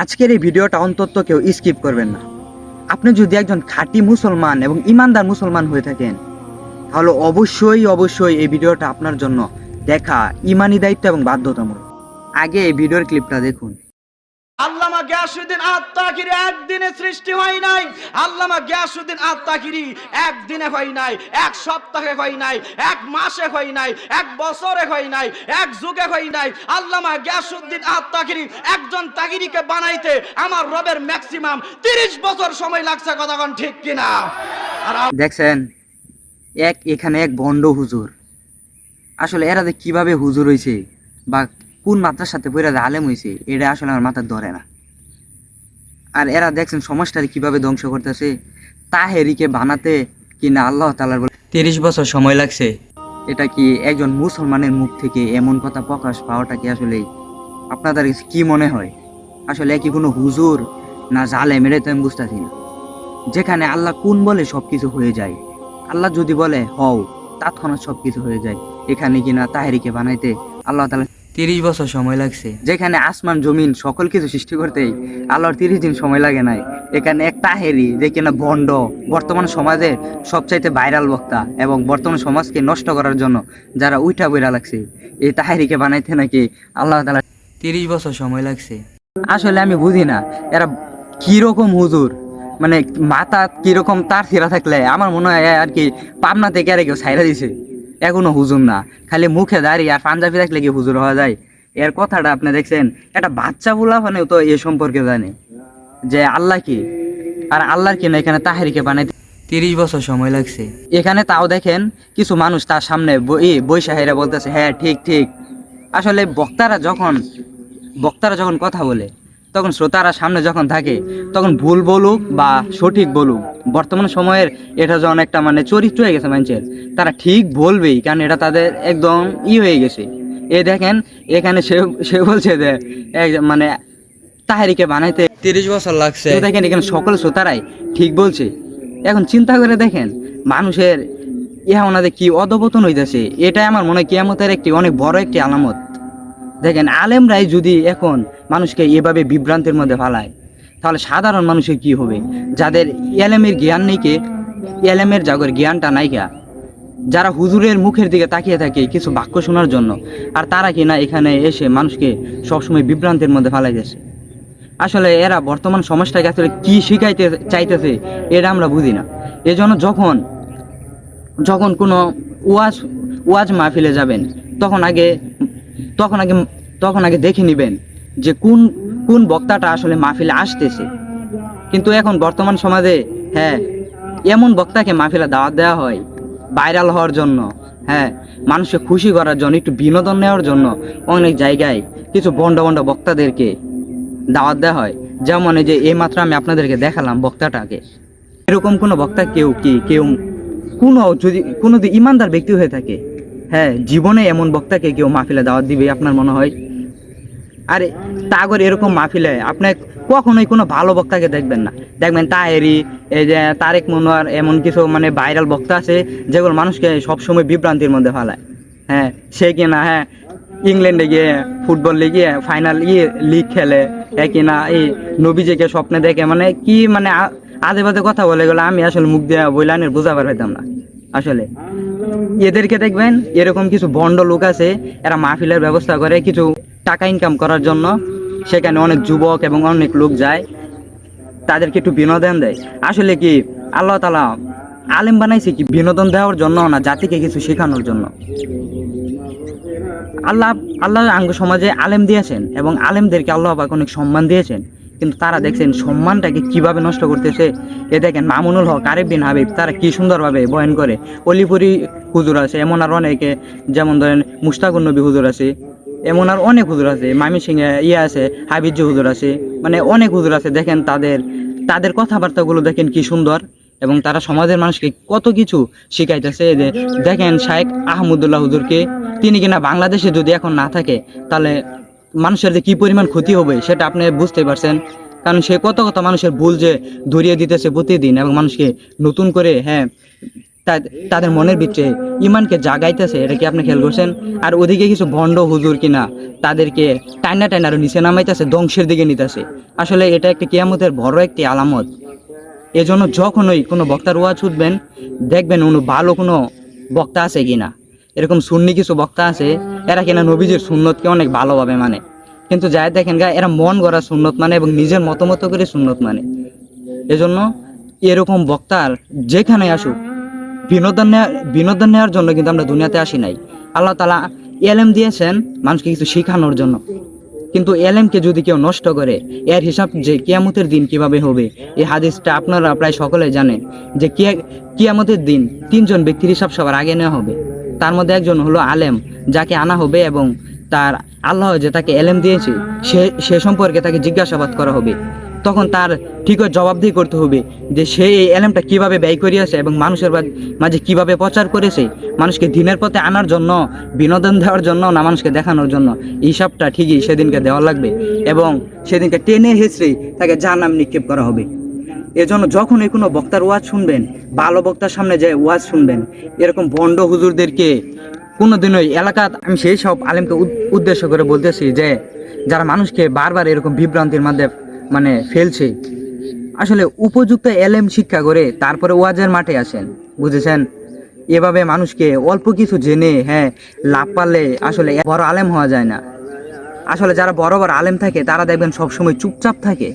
আজকের এই ভিডিওটা অন্তত কেউ স্কিপ করবেন না। আপনি যদি একজন খাঁটি মুসলমান এবং ইমানদার মুসলমান হয়ে থাকেন তাহলে অবশ্যই এই ভিডিওটা আপনার জন্য দেখা ইমানি দায়িত্ব এবং বাধ্যতামূলক। আগে এই ভিডিওর ক্লিপটা দেখুন। আল্লামা গিয়াসউদ্দিন আত্মাকিরি একদিনে সৃষ্টি হয় নাই। আল্লামা গিয়াসউদ্দিন আত্মাকিরি একদিনে হয় নাই, এক সপ্তাহে হয় নাই, এক মাসে হয় নাই, এক বছরে হয় নাই, এক যুগে হয় নাই। আল্লামা গিয়াসউদ্দিন আত্মাকিরি একজন তাকিরিকে বানাইতে আমার রবের ম্যাক্সিমাম 30 বছর সময় লাগছে। কথা কোন ঠিক কিনা? আর দেখছেন এখানে এক ভণ্ড হুজুর, আসলে এরা যে কিভাবে হুজুর হয়েছে বা কোন মাত্রার সাথে পড়ে আলেম হয়েছে এটা আসলে আমার মাথার ধরে না। আর এরা দেখছেন সমাজটাকে কিভাবে ধ্বংস করতেছে। তাহেরিকে বানাতে কিনা আল্লাহ তাআলার বলে 30 বছর সময় লাগছে। এটা কি একজন মুসলমানের মুখ থেকে এমন কথা প্রকাশ পাওয়াটা কি আসলে আপনাদের কাছে কি মনে হয়? আসলে কি কোনো হুজুর না জালেম, এটাই তো আমি বুঝতেছি না। যেখানে আল্লাহ কোন বলে সবকিছু হয়ে যায়, আল্লাহ যদি বলে হও তৎক্ষণাৎ সবকিছু হয়ে যায়। এখানে কিনা তাহেরিকে বানাইতে আল্লাহ তাআলা 30 বছর সময় লাগছে। যেখানে আসমান জমিন সকল কিছু সৃষ্টি করতেই আল্লাহর 30 দিন সময় লাগে নাই, এখানে এক তাহেরি যে কিনা ভণ্ড, বর্তমান সমাজে সবচাইতে ভাইরাল বক্তা এবং বর্তমান সমাজকে নষ্ট করার জন্য যারা উইঠা বইরা লাগছে, এই তাহেরিকে বানাইতে নাকি আল্লাহ তাআলা 30 বছর সময় লাগছে। আসলে আমি বুঝি না এরা কিরকম হুজুর, মানে মাথা কিরকম তার ছিঁড়া থাকলে আমার মনে হয় আর কি পাবনা থেকে আর কেউ ছাইরা দিছে, এখনো হুজুর না। খালি মুখে দাঁড়িয়ে আর পাঞ্জাবি থাকলে কি হুজুর হওয়া যায়? এর কথাটা আপনি দেখছেন, একটা বাচ্চা বলা মানে তো এ সম্পর্কে জানে যে আল্লাহ কি, আর আল্লাহর কি না এখানে তাহেরিকে বানাইতে 30 বছর সময় লাগছে। এখানে তাও দেখেন কিছু মানুষ তার সামনে বৈশাহীরা বলতেছে হ্যাঁ ঠিক ঠিক। আসলে বক্তারা যখন কথা বলে তখন শ্রোতারা সামনে যখন থাকে তখন ভুল বলুক বা সঠিক বলুক, বর্তমান সময়ের এটা যখন একটা মানে চরিত্র হয়ে গেছে মানুষের, তারা ঠিক বলবেই, কারণ এটা তাদের একদম হয়ে গেছে। এ দেখেন এখানে সে বলছে যে মানে তাহেরিকে বানাইতে 30 বছর লাগছে। দেখেন এখানে সকল শ্রোতারাই ঠিক বলছে। এখন চিন্তা করে দেখেন মানুষের ওনাদের কি অধপতন হইতেছে। এটাই আমার মনে হয় কিয়ামতের একটি অনেক বড় একটি আলামত। দেখেন আলেমরাই যদি এখন মানুষকে এভাবে বিভ্রান্তির মধ্যে ফালায় তাহলে সাধারণ মানুষের কি হবে? যাদের এলেমের জ্ঞান নেই, কে এলেমের জাগর জ্ঞানটা নাইকা, যারা হুজুরের মুখের দিকে তাকিয়ে থাকে কিছু বাক্য শোনার জন্য, আর তারা কিনা এখানে এসে মানুষকে সবসময় বিভ্রান্তির মধ্যে ফালাই গেছে। আসলে এরা বর্তমান সমাজটাকে আসলে কি শিখাইতে চাইতেছে এটা আমরা বুঝি না। এজন্য যখন কোনো ওয়াজ মাহফিলে যাবেন তখন আগে দেখে নেবেন যে কোন বক্তাটা আসলে মাহফিলে আসতেছে। কিন্তু এখন বর্তমান সমাজে হ্যাঁ এমন বক্তাকে মাহফিলে দাওয়াত দেওয়া হয় ভাইরাল হওয়ার জন্য, হ্যাঁ মানুষকে খুশি করার জন্য, একটু বিনোদন নেওয়ার জন্য অনেক জায়গায় কিছু বন্ড বক্তাদেরকে দাওয়াত দেওয়া হয়। যেমন এই যে এইমাত্র আমি আপনাদেরকে দেখালাম বক্তাটাকে। এরকম কোনো বক্তা কেউ কোনো ইমানদার ব্যক্তি হয়ে থাকে, হ্যাঁ জীবনে এমন বক্তাকে কেউ মাহফিলে দাওয়াত দিবে আপনার মনে হয়? আরে তাগর এরকম মাহফিলে আপনি কখনোই কোনো ভালো বক্তাকে দেখবেন না। দেখবেন তাহেরি, এই যে তারেক মনোয়ার, এমন কিছু মানে ভাইরাল বক্তা আছে যেগুলো মানুষকে সবসময় বিভ্রান্তির মধ্যে ফেলায়। হ্যাঁ সে কিনা হ্যাঁ ইংল্যান্ডে গিয়ে ফুটবল লিগে ফাইনাল লিগ খেলে, কিনা এই নবীজিকে স্বপ্নে দেখে, মানে কি মানে আজে বাজে কথা বলে গেলো। আমি আসলে মুখ দিয়ে বইলানের বোঝাবার পাইতাম না। আসলে এদেরকে দেখবেন এরকম কিছু ভণ্ড লোক আছে, এরা মাহফিলের ব্যবস্থা করে কিছু টাকা ইনকাম করার জন্য। সেখানে অনেক যুবক এবং অনেক লোক যায়, তাদেরকে একটু বিনোদন দেয়। আসলে কি আল্লাহ তাআলা আলেম বানাইছে কি বিনোদন দেওয়ার জন্য না, জাতিকে কিছু শেখানোর জন্য? আল্লাহ আঙ্গ সমাজে আলেম দিয়েছেন এবং আলেমদেরকে আল্লাহ পাক অনেক সম্মান দিয়েছেন, কিন্তু তারা দেখছেন সম্মানটাকে কিভাবে নষ্ট করতেছে। এ দেখেন মামুনুল হক, আরিফ বিন হাবিব, তারা কি সুন্দরভাবে বয়ান করে। অলিপুরি হুজুর আছে, এমন আর অনেকে, যেমন ধরেন মুশতাকুন নবী হুজুর আছে, এমন আর অনেক হুজুর আছে, মামি সিং আছে, হাবিজ হুজুর আছে, মানে অনেক হুজুর আছে। দেখেন তাদের কথাবার্তাগুলো দেখেন কি সুন্দর, এবং তারা সমাজের মানুষকে কত কিছু শিখাইতেছে। দেখেন শায়েখ আহমদুল্লাহ হুজুরকে, তিনি কিনা বাংলাদেশে যদি এখন না থাকে তাহলে মানুষের যে কি পরিমাণ ক্ষতি হবে সেটা আপনি বুঝতে পারছেন। কারণ সে কত মানুষের ভুল যে ধরিয়ে দিতেছে প্রতিদিন এবং মানুষকে নতুন করে হ্যাঁ তাদের মনের ভিতরে ইমানকে জাগাইতেছে, এটা কি আপনি খেয়াল করছেন? আর ওদিকে কিছু ভণ্ড হুজুর কিনা তাদেরকে টাইনা টাইনা আরো নিচে নামাইতেছে, ধ্বংসের দিকে নিতেছে। আসলে এটা একটা কিয়ামতের বড় একটি আলামত। এজন্য যখনই কোনো বক্তার ওয়াজ শুনবেন, দেখবেন কোনো ভালো কোনো বক্তা আছে কিনা। এরকম সুন্নি কিছু বক্তা আছে, এরা কিনা নবীজির সুন্নতকে অনেক ভালোভাবে মানে, কিন্তু যাই দেখেন গা এরা মন গড়া সুন্নত মানে এবং নিজের মতো করে সুন্নত মানে। এজন্য এরকম বক্তার যেখানে আসুক, বিনোদন নেওয়ার জন্য কিন্তু আমরা দুনিয়াতে আসি নাই। আল্লাহ তাআলা এলেম দিয়েছেন মানুষকে কিছু শেখানোর জন্য, কিন্তু এলেমকে যদি কেউ নষ্ট করে, এর হিসাব যে কিয়ামতের দিন কিভাবে হবে, এই হাদিসটা আপনারা প্রায় সকলে জানেন যে কিয়ামতের দিন তিনজন ব্যক্তির হিসাব সবার আগে নেওয়া হবে। তার মধ্যে একজন হলো আলেম, যাকে আনা হবে এবং তার আল্লাহ যে তাকে এলেম দিয়েছে সে সম্পর্কে তাকে জিজ্ঞাসাবাদ করা হবে। তখন তার ঠিকই জবাবদিহি করতে হবে যে সে এই এলেমটা কিভাবে ব্যয় করিয়াছে এবং মানুষের মাঝে কিভাবে প্রচার করেছে, মানুষকে দিনের পথে আনার জন্য, বিনোদন দেওয়ার জন্য না মানুষকে দেখানোর জন্য। এই হিসাবটা ঠিকই সেদিনকে দেওয়া লাগবে এবং সেদিনকে টেনে হেঁচড়ে তাকে জাহান্নাম নিক্ষেপ করা হবে। এজন্য যখনই কোনো বক্তার ওয়াজ শুনবেন, ভালো বক্তার সামনে যে ওয়াজ শুনবেন, এরকম ভণ্ড হুজুরদেরকে কোনোদিনই এলাকা, আমি সেই সব আলেমকে উদ্দেশ্য করে বলতেছি যে যারা মানুষকে বারবার এরকম বিভ্রান্তির মধ্যে মানে ফেলছে, আসলে উপযুক্ত এলেম শিক্ষা করে তারপরে ওয়াজের মাঠে আসেন, বুঝেছেন? এভাবে মানুষকে অল্প কিছু জেনে লাভ পারলে আসলে বড় আলেম হওয়া যায় না। আসলে যারা বড় বড় আলেম থাকে তারা দেখবেন সবসময় চুপচাপ থাকে,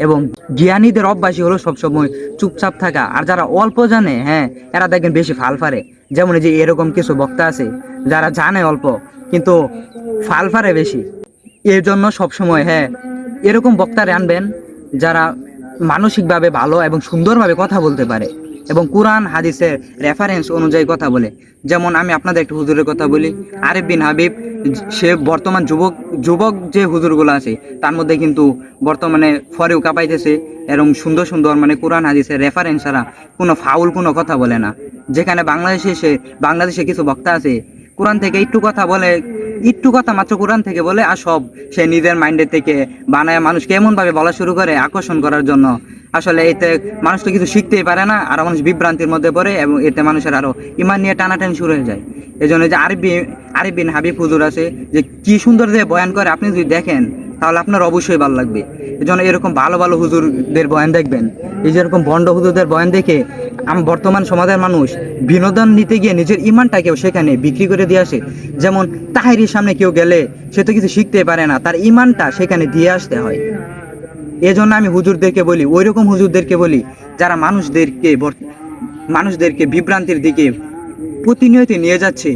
এবং জ্ঞানীদের অভ্যাসই হলো সবসময় চুপচাপ থাকা। আর যারা অল্প জানে এরা দেখবেন বেশি ফাল ফারে। যেমন এই যে এরকম কিছু বক্তা আছে যারা জানে অল্প কিন্তু ফাল ফারে বেশি। এর জন্য সবসময় এরকম বক্তারে আনবেন যারা মানসিকভাবে ভালো এবং সুন্দরভাবে কথা বলতে পারে এবং কোরআন হাদিসের রেফারেন্স অনুযায়ী কথা বলে। যেমন আমি আপনাদের একটা হুজুরের কথা বলি, আরিফ বিন হাবিব। সে বর্তমান যুবক যে হুজুরগুলো আছে তার মধ্যে কিন্তু বর্তমানে ফরেও কাঁপাইতেছে, এরকম সুন্দর সুন্দর মানে কোরআন হাদিসের রেফারেন্স ছাড়া কোনো ফাউল কোনো কথা বলে না। যেখানে বাংলাদেশে কিছু বক্তা আছে কোরআন থেকে একটু কথা বলে, একটু কথা মাত্র কোরআন থেকে বলে, আর সব সে নিজের মাইন্ডের থেকে বানায় মানুষকে এমনভাবে বলা শুরু করে আকর্ষণ করার জন্য। আসলে এতে মানুষ তো কিছু শিখতেই পারে না, আরো মানুষ বিভ্রান্তির মধ্যে পড়ে এবং এতে মানুষের আরো ইমান নিয়ে টানাটানি শুরু হয়ে যায়। এই জন্য যে আরিফ বিন হাবিব হুজুর আছে, যে কি সুন্দর যে বয়ান করে, আপনি যদি দেখেন তাহলে আপনার অবশ্যই ভালো লাগবে। এই জন্য এরকম ভালো ভালো হুজুরদের বয়ান দেখবেন। এই যেরকম ভণ্ড হুজুরদের বয়ান দেখে বর্তমান সমাজের মানুষ বিনোদন নিতে গিয়ে নিজের ইমানটাকেও সেখানে বিক্রি করে দিয়ে আসে। যেমন তাহেরির সামনে কেউ গেলে সে তো কিছু শিখতে পারে না, তার ইমানটা সেখানে দিয়ে আসতে হয়। এজন্য আমি হুজুরদেরকে বলি, ওই রকম হুজুরদেরকে বলি যারা মানুষদেরকে বিভ্রান্তির দিকে প্রতিনিয়ত নিয়ে যাচ্ছে,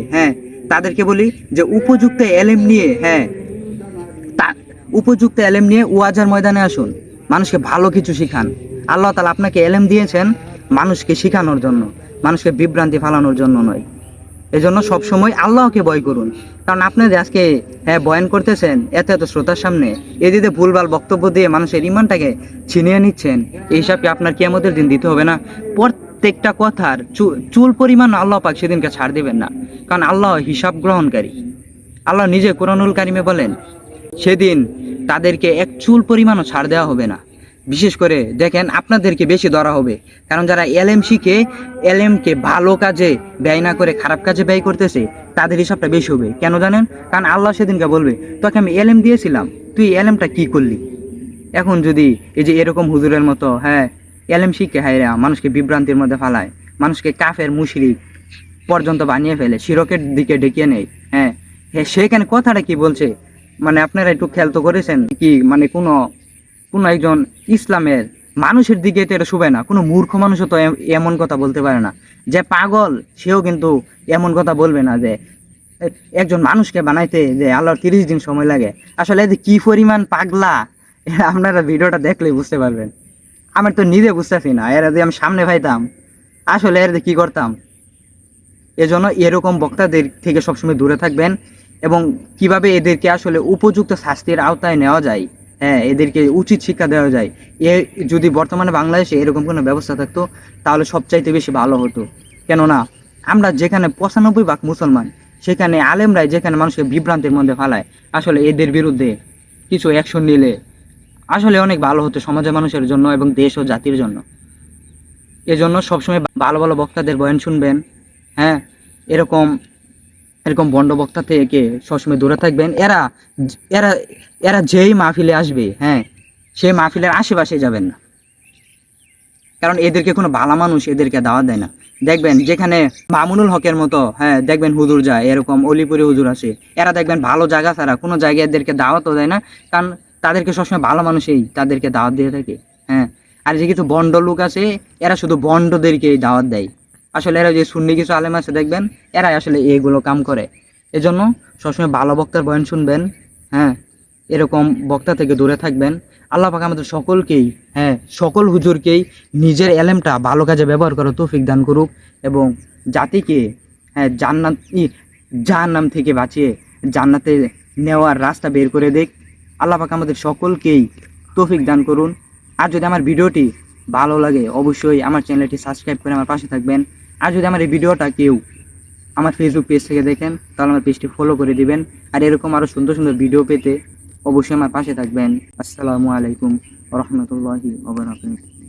তাদেরকে বলি যে উপযুক্ত এলেম নিয়ে উপযুক্ত এলেম নিয়ে ওয়াজের ময়দানে আসুন, মানুষকে ভালো কিছু শিখান। আল্লাহ তাআলা আপনাকে এলেম দিয়েছেন মানুষকে শিখানোর জন্য, মানুষকে বিভ্রান্তি ফালানোর জন্য নয়। এজন্য সবসময় আল্লাহকে ভয় করুন। কারণ আপনি যে আজকে বয়ান করতেছেন এত শ্রোতার সামনে, এদিকে ভুলভাল বক্তব্য দিয়ে মানুষের ইমানটাকে ছিনিয়ে নিচ্ছেন, এই হিসাবকে আপনার কিয়ামতের দিন দিতে হবে না। প্রত্যেকটা কথার চুল পরিমাণ আল্লাহ পাক সেদিনকে ছাড় দিবেন না, কারণ আল্লাহ হিসাব গ্রহণকারী। আল্লাহ নিজে কোরআনুল কারিমে বলেন সেদিন তাদেরকে এক চুল পরিমাণও ছাড় দেওয়া হবে না। বিশেষ করে দেখেন আপনাদেরকে বেশি ধরা হবে, কারণ যারা এলেম শিখে এলেমকে ভালো কাজে ব্যয় না করে খারাপ কাজে ব্যয় করতেছে তাদের হিসাবটা বেশি হবে। কেন জানেন? কারণ আল্লাহ সেদিনকে বলবে তোকে আমি এলেম দিয়েছিলাম, তুই এলেমটা কি করলি? এখন যদি এই যে এরকম হুজুরের মতো এলেম শিখে মানুষকে বিভ্রান্তির মধ্যে ফালায়, মানুষকে কাফের মুশরিক পর্যন্ত বানিয়ে ফেলে, শিরকের দিকে ডেকে নেয়, সেখানে কথাটা কি বলছে মানে আপনারা একটু খেয়াল তো করেছেন কি? মানে কোনো একজন ইসলামের মানুষের দিকে তো এটা শুবে না, কোনো মূর্খ মানুষও তো এমন কথা বলতে পারে না। যে পাগল সেও কিন্তু এমন কথা বলবে না যে একজন মানুষকে বানাইতে যে আল্লাহর 30 দিন সময় লাগে। আসলে এদের কি পরিমাণ পাগলা আপনারা ভিডিওটা দেখলেই বুঝতে পারবেন। আমার তো নিজে বুঝতেছি না, এরা যদি আমি সামনে পাইতাম আসলে এর কি করতাম। এজন্য এরকম বক্তাদের থেকে সবসময় দূরে থাকবেন এবং কিভাবে এদেরকে আসলে উপযুক্ত শাস্তির আওতায় নেওয়া যায়, এদেরকে উচিত শিক্ষা দেওয়া যায়, যদি বর্তমানে বাংলাদেশে এরকম কোনো ব্যবস্থা থাকতো তাহলে সবচাইতে বেশি ভালো হতো। কেননা আমরা যেখানে 95% মুসলমান, সেখানে আলেমরাই যেখানে মানুষকে বিভ্রান্তির মধ্যে ফালায়, আসলে এদের বিরুদ্ধে কিছু অ্যাকশন নিলে আসলে অনেক ভালো হতো সমাজের মানুষের জন্য এবং দেশ ও জাতির জন্য। এজন্য সবসময় ভালো ভালো বক্তাদের বয়ান শুনবেন। হ্যাঁ, এরকম এরকম বন্ড বক্তা থেকে সবসময় দূরে থাকবেন। এরা এরা এরা যেই মাহফিলে আসবে, হ্যাঁ, সেই মাহফিলের আশেপাশে যাবেন না, কারণ এদেরকে কোনো ভালো মানুষ এদেরকে দাওয়াত দেয় না। দেখবেন যেখানে মামুনুল হকের মতো, হ্যাঁ, দেখবেন হুজুর যায়, এরকম অলিপুরে হুজুর আসে, এরা দেখবেন ভালো জায়গা ছাড়া কোনো জায়গায় এদেরকে দাওয়াতও দেয় না, কারণ তাদেরকে সবসময় ভালো মানুষই তাদেরকে দাওয়াত দিয়ে থাকে। হ্যাঁ, আর যে কিছু বন্ড লোক আছে, এরা শুধু বন্ডদেরকেই দাওয়াত দেয়। আসলে এরা যে সুন্নি কিছু আলেম আছে দেখবেন, এরাই আসলে এগুলো কাম করে। এজন্য সবসময় ভালো বক্তার বয়ান শুনবেন। হ্যাঁ, এরকম বক্তা থেকে দূরে থাকবেন। আল্লাহ পাক আমাদের সকলকেই, হ্যাঁ, সকল হুজুরকেই নিজের এলেমটা ভালো কাজে ব্যবহার করার তৌফিক দান করুক, এবং জাতিকে, হ্যাঁ, জাহান্নাম থেকে বাঁচিয়ে জান্নাতে নেওয়ার রাস্তা বের করে দেখ। আল্লাহ পাক আমাদের সকলকেই তৌফিক দান করুন। আর যদি আমার ভিডিওটি ভালো লাগে অবশ্যই আমার চ্যানেলটি সাবস্ক্রাইব করে আমার পাশে থাকবেন। আর যদি আমার এই ভিডিওটা কেউ আমার ফেসবুক পেজ থেকে দেখেন তাহলে আমার পেজটি ফলো করে দিবেন। আর এরকম আরও সুন্দর সুন্দর ভিডিও পেতে অবশ্যই আমার পাশে থাকবেন। আসসালামু আলাইকুম ওয়া রাহমাতুল্লাহি ওয়া বারাকাতুহু।